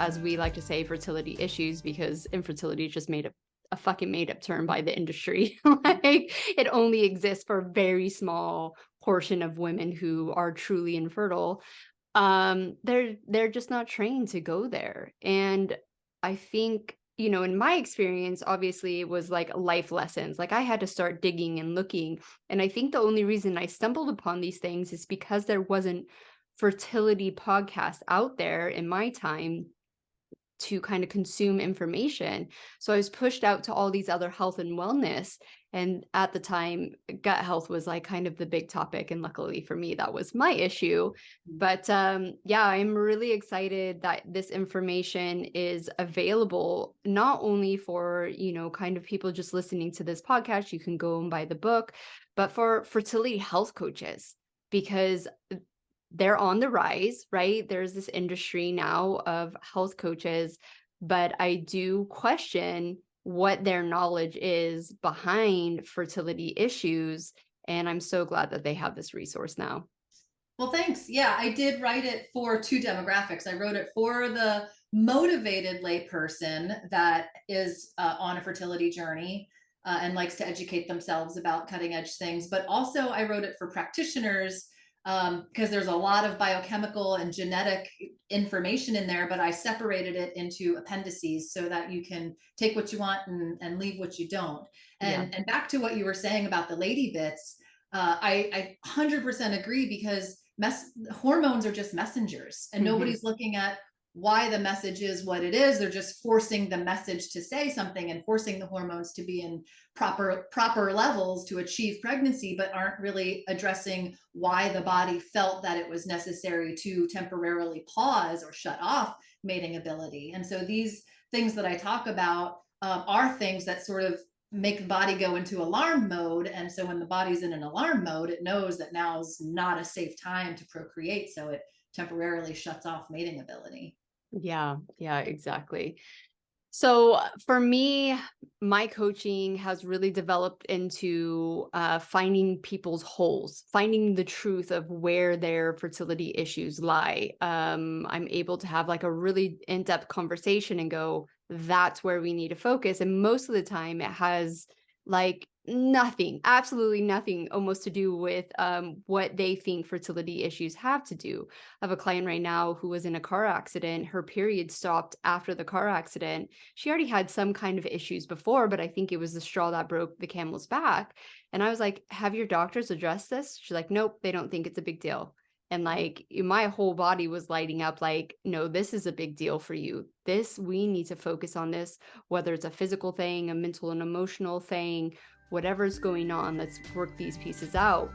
as we like to say, fertility issues, because infertility is just a fucking made up term by the industry. Like it only exists for a very small portion of women who are truly infertile. They're just not trained to go there. And I think, in my experience, obviously it was like life lessons. Like I had to start digging and looking. And I think the only reason I stumbled upon these things is because there wasn't fertility podcasts out there in my time to kind of consume information. So I was pushed out to all these other health and wellness. And at the time, gut health was like kind of the big topic. And luckily for me, that was my issue. But yeah, I'm really excited that this information is available, not only for, kind of people just listening to this podcast, you can go and buy the book, but for fertility health coaches, because they're on the rise, right? There's this industry now of health coaches, but I do question what their knowledge is behind fertility issues. And I'm so glad that they have this resource now. Well, thanks. Yeah, I did write it for two demographics. I wrote it for the motivated layperson that is on a fertility journey and likes to educate themselves about cutting edge things. But also, I wrote it for practitioners because there's a lot of biochemical and genetic information in there, but I separated it into appendices so that you can take what you want and leave what you don't. And back to what you were saying about the lady bits, I 100% agree because hormones are just messengers and nobody's looking at why the message is what it is. They're just forcing the message to say something and forcing the hormones to be in proper levels to achieve pregnancy, but aren't really addressing why the body felt that it was necessary to temporarily pause or shut off mating ability. And so these things that I talk about are things that sort of make the body go into alarm mode. And so when the body's in an alarm mode, it knows that now is not a safe time to procreate. So it temporarily shuts off mating ability. Yeah, exactly. So for me, my coaching has really developed into finding people's holes, finding the truth of where their fertility issues lie. I'm able to have like a really in-depth conversation and go, that's where we need to focus. And most of the time it has like nothing, absolutely nothing almost to do with what they think fertility issues have to do. I have a client right now who was in a car accident. Her period stopped after the car accident. She already had some kind of issues before, but I think it was the straw that broke the camel's back. And I was like, have your doctors addressed this? She's like, nope, they don't think it's a big deal. And like my whole body was lighting up like, no, this is a big deal for you. We need to focus on this, whether it's a physical thing, a mental and emotional thing, whatever's going on, let's work these pieces out.